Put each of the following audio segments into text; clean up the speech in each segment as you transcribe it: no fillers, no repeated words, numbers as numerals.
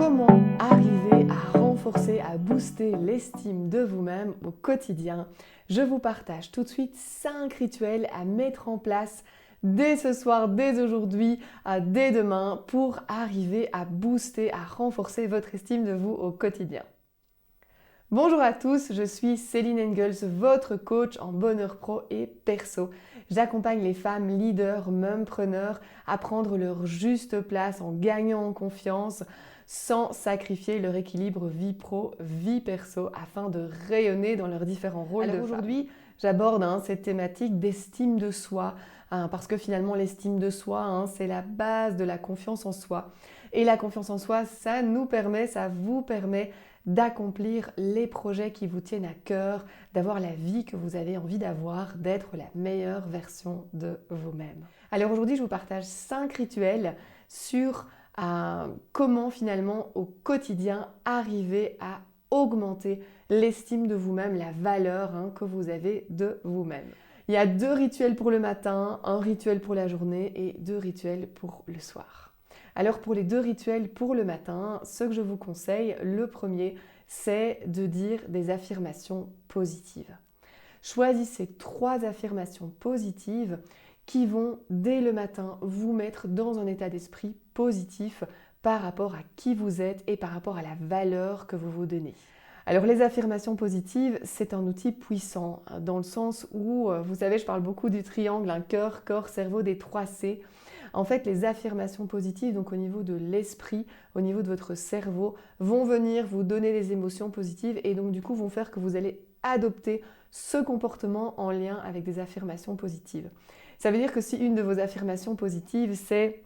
Comment arriver à renforcer, à booster l'estime de vous-même au quotidien? Je vous partage tout de suite 5 rituels à mettre en place dès ce soir, dès aujourd'hui, dès demain pour arriver à booster, à renforcer votre estime de vous au quotidien. Bonjour à tous, je suis Céline Engels, votre coach en bonheur pro et perso. J'accompagne les femmes leaders, mumpreneurs à prendre leur juste place en gagnant en confiance sans sacrifier leur équilibre vie pro, vie perso afin de rayonner dans leurs différents rôles de femmes. Aujourd'hui, j'aborde cette thématique d'estime de soi parce que finalement l'estime de soi, c'est la base de la confiance en soi. Et la confiance en soi, ça vous permet d'accomplir les projets qui vous tiennent à cœur, d'avoir la vie que vous avez envie d'avoir, d'être la meilleure version de vous-même. Alors aujourd'hui, je vous partage 5 rituels sur comment finalement au quotidien arriver à augmenter l'estime de vous-même, la valeur que vous avez de vous-même. Il y a 2 rituels pour le matin, un rituel pour la journée et 2 rituels pour le soir. Alors pour les 2 rituels pour le matin, ce que je vous conseille, le premier, c'est de dire des affirmations positives. Choisissez 3 affirmations positives qui vont, dès le matin, vous mettre dans un état d'esprit positif par rapport à qui vous êtes et par rapport à la valeur que vous vous donnez. Alors les affirmations positives, c'est un outil puissant dans le sens où, vous savez, je parle beaucoup du triangle, cœur, corps, cerveau, des 3 C. En fait, les affirmations positives, donc au niveau de l'esprit, au niveau de votre cerveau, vont venir vous donner des émotions positives et donc du coup vont faire que vous allez adopter ce comportement en lien avec des affirmations positives. Ça veut dire que si une de vos affirmations positives, c'est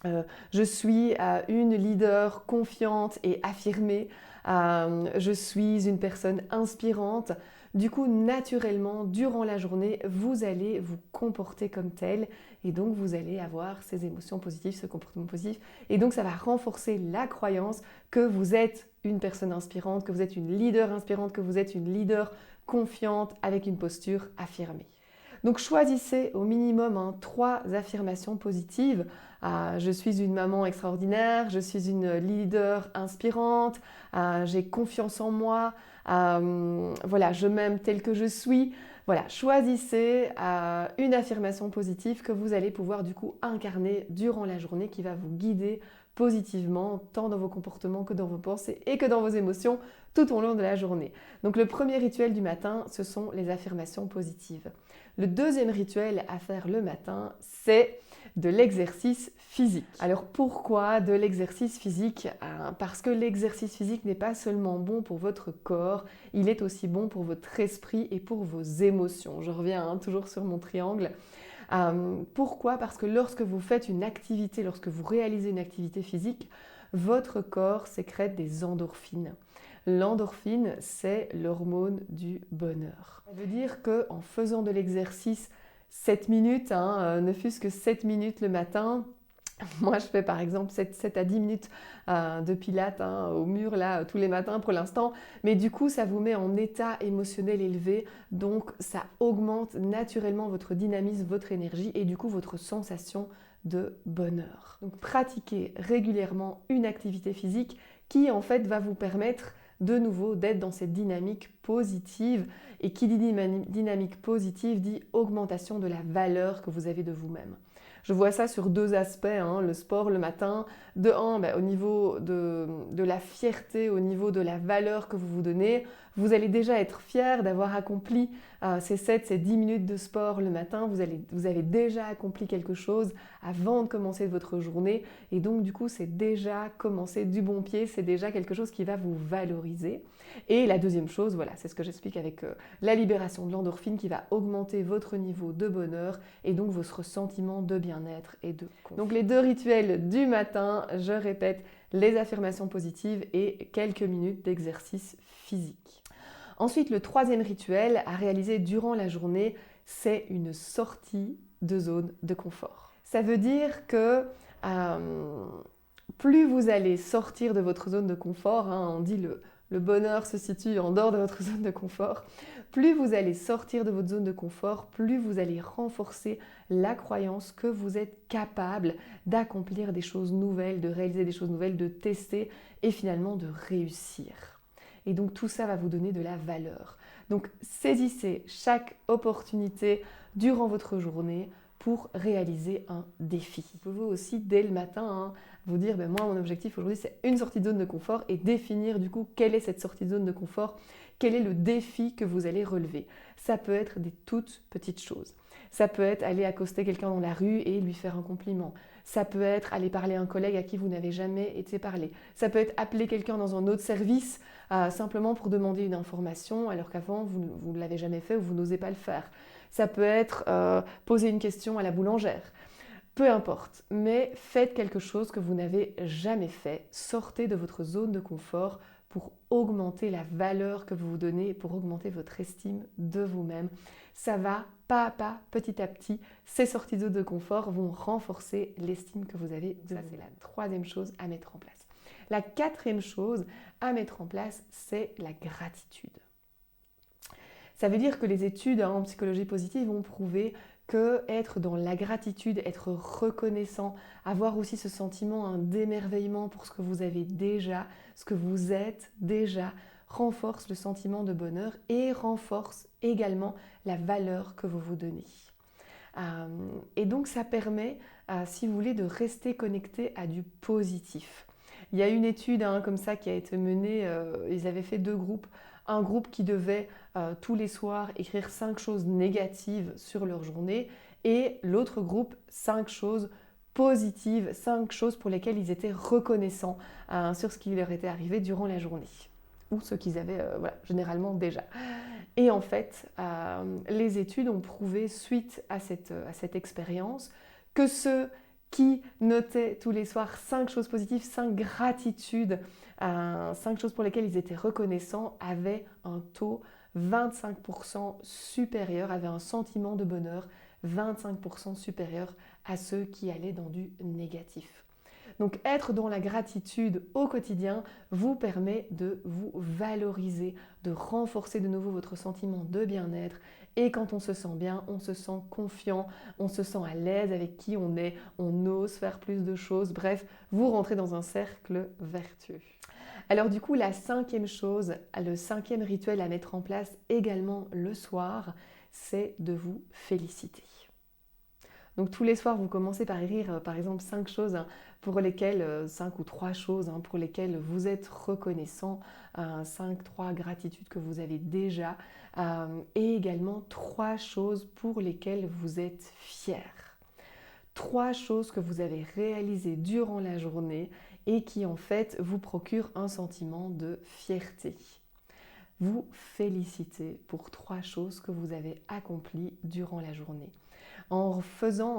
je suis une leader confiante et affirmée, je suis une personne inspirante. Du coup, naturellement, durant la journée, vous allez vous comporter comme tel et donc vous allez avoir ces émotions positives, ce comportement positif. Et donc, ça va renforcer la croyance que vous êtes une personne inspirante, que vous êtes une leader inspirante, que vous êtes une leader confiante avec une posture affirmée. Donc choisissez au minimum 3 affirmations positives. Je suis une maman extraordinaire, je suis une leader inspirante, j'ai confiance en moi, voilà, je m'aime telle que je suis. Voilà, choisissez une affirmation positive que vous allez pouvoir du coup incarner durant la journée qui va vous guider positivement tant dans vos comportements que dans vos pensées et que dans vos émotions tout au long de la journée. Donc le premier rituel du matin, ce sont les affirmations positives. Le deuxième rituel à faire le matin, c'est de l'exercice physique. Alors pourquoi de l'exercice physique? Parce que l'exercice physique n'est pas seulement bon pour votre corps, il est aussi bon pour votre esprit et pour vos émotions. Je reviens toujours sur mon triangle. Pourquoi? Parce que lorsque vous faites une activité, lorsque vous réalisez une activité physique, votre corps sécrète des endorphines. L'endorphine, c'est l'hormone du bonheur. Ça veut dire qu'en faisant de l'exercice 7 minutes, ne fût-ce que 7 minutes le matin, moi je fais par exemple 7 à 10 minutes de pilates au mur là tous les matins pour l'instant, mais du coup ça vous met en état émotionnel élevé, donc ça augmente naturellement votre dynamisme, votre énergie et du coup votre sensation de bonheur. Donc pratiquez régulièrement une activité physique qui en fait va vous permettre de nouveau d'être dans cette dynamique positive. Et qui dit dynamique positive dit augmentation de la valeur que vous avez de vous-même. Je vois ça sur 2 aspects, le sport le matin, au niveau de la fierté, au niveau de la valeur que vous vous donnez. Vous allez déjà être fier d'avoir accompli ces 10 minutes de sport le matin. Vous avez déjà accompli quelque chose avant de commencer votre journée. Et donc du coup, c'est déjà commencer du bon pied, c'est déjà quelque chose qui va vous valoriser. Et la deuxième chose, voilà, c'est ce que j'explique avec la libération de l'endorphine qui va augmenter votre niveau de bonheur et donc votre sentiment de bien-être et de confiance. Donc les 2 rituels du matin, je répète, les affirmations positives et quelques minutes d'exercice physique. Ensuite, le 3e rituel à réaliser durant la journée, c'est une sortie de zone de confort. Ça veut dire que plus vous allez sortir de votre zone de confort, on dit le bonheur se situe en dehors de votre zone de confort, plus vous allez sortir de votre zone de confort, plus vous allez renforcer la croyance que vous êtes capable d'accomplir des choses nouvelles, de réaliser des choses nouvelles, de tester et finalement de réussir. Et donc tout ça va vous donner de la valeur. Donc saisissez chaque opportunité durant votre journée pour réaliser un défi. Vous pouvez aussi dès le matin vous dire moi mon objectif aujourd'hui c'est une sortie de zone de confort et définir du coup quelle est cette sortie de zone de confort, quel est le défi que vous allez relever. Ça peut être des toutes petites choses. Ça peut être aller accoster quelqu'un dans la rue et lui faire un compliment. Ça peut être aller parler à un collègue à qui vous n'avez jamais été parlé. Ça peut être appeler quelqu'un dans un autre service simplement pour demander une information alors qu'avant vous ne l'avez jamais fait ou vous n'osez pas le faire. Ça peut être poser une question à la boulangère. Peu importe, mais faites quelque chose que vous n'avez jamais fait. Sortez de votre zone de confort pour augmenter la valeur que vous vous donnez, pour augmenter votre estime de vous-même. Ça va pas à pas, petit à petit, ces sorties de zone de confort vont renforcer l'estime que vous avez de vous. Ça, c'est la troisième chose à mettre en place. La quatrième chose à mettre en place, c'est la gratitude. Ça veut dire que les études en psychologie positive ont prouvé que être dans la gratitude, être reconnaissant, avoir aussi ce sentiment d'émerveillement pour ce que vous avez déjà, ce que vous êtes déjà, renforce le sentiment de bonheur et renforce également la valeur que vous vous donnez. Et donc ça permet, si vous voulez, de rester connecté à du positif. Il y a une étude comme ça qui a été menée, ils avaient fait 2 groupes. Un groupe qui devait tous les soirs écrire 5 choses négatives sur leur journée et l'autre groupe 5 choses positives, 5 choses pour lesquelles ils étaient reconnaissants sur ce qui leur était arrivé durant la journée ou ce qu'ils avaient généralement déjà. Et en fait, les études ont prouvé suite à cette expérience que ceux qui notaient tous les soirs 5 choses positives, 5 gratitudes, 5 choses pour lesquelles ils étaient reconnaissants, avaient un taux 25% supérieur, avaient un sentiment de bonheur 25% supérieur à ceux qui allaient dans du négatif. Donc être dans la gratitude au quotidien vous permet de vous valoriser, de renforcer de nouveau votre sentiment de bien-être. Et quand on se sent bien, on se sent confiant, on se sent à l'aise avec qui on est, on ose faire plus de choses. Bref, vous rentrez dans un cercle vertueux. Alors du coup, la 5e chose, le 5e rituel à mettre en place également le soir, c'est de vous féliciter. Donc tous les soirs, vous commencez par écrire par exemple 5 choses pour lesquelles, 5 ou 3 choses pour lesquelles vous êtes reconnaissant, 3 gratitudes que vous avez déjà, et également 3 choses pour lesquelles vous êtes fier. 3 choses que vous avez réalisées durant la journée et qui en fait vous procurent un sentiment de fierté. Vous félicitez pour 3 choses que vous avez accomplies durant la journée. En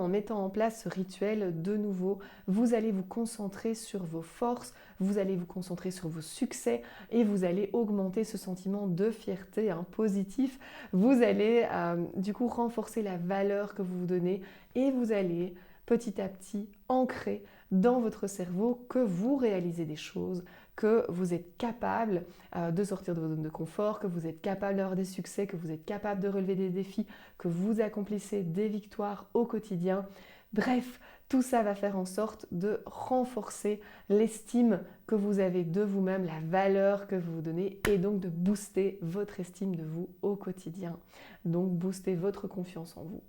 mettant en place ce rituel de nouveau, vous allez vous concentrer sur vos forces, vous allez vous concentrer sur vos succès et vous allez augmenter ce sentiment de fierté positif. Vous allez du coup renforcer la valeur que vous vous donnez et vous allez petit à petit ancrer dans votre cerveau que vous réalisez des choses, que vous êtes capable de sortir de votre zone de confort, que vous êtes capable d'avoir des succès, que vous êtes capable de relever des défis, que vous accomplissez des victoires au quotidien. Bref, tout ça va faire en sorte de renforcer l'estime que vous avez de vous-même, la valeur que vous vous donnez et donc de booster votre estime de vous au quotidien. Donc booster votre confiance en vous.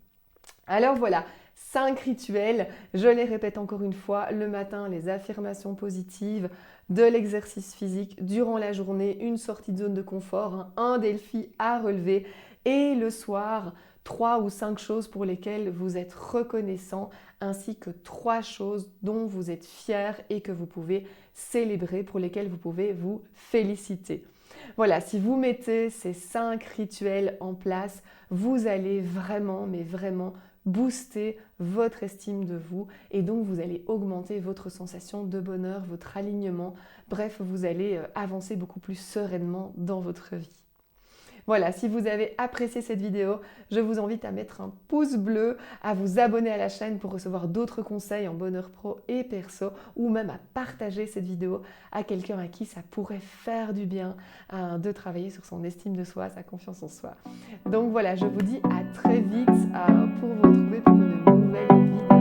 Alors voilà, 5 rituels, je les répète encore une fois, le matin, les affirmations positives, de l'exercice physique durant la journée, une sortie de zone de confort, un défi à relever et le soir, 3 ou 5 choses pour lesquelles vous êtes reconnaissant ainsi que 3 choses dont vous êtes fier et que vous pouvez célébrer, pour lesquelles vous pouvez vous féliciter. Voilà, si vous mettez ces 5 rituels en place, vous allez vraiment, mais vraiment booster votre estime de vous et donc vous allez augmenter votre sensation de bonheur, votre alignement. Bref, vous allez avancer beaucoup plus sereinement dans votre vie. Voilà, si vous avez apprécié cette vidéo, je vous invite à mettre un pouce bleu, à vous abonner à la chaîne pour recevoir d'autres conseils en bonheur pro et perso, ou même à partager cette vidéo à quelqu'un à qui ça pourrait faire du bien de travailler sur son estime de soi, sa confiance en soi. Donc voilà, je vous dis à très vite pour vous retrouver pour une nouvelle vidéo.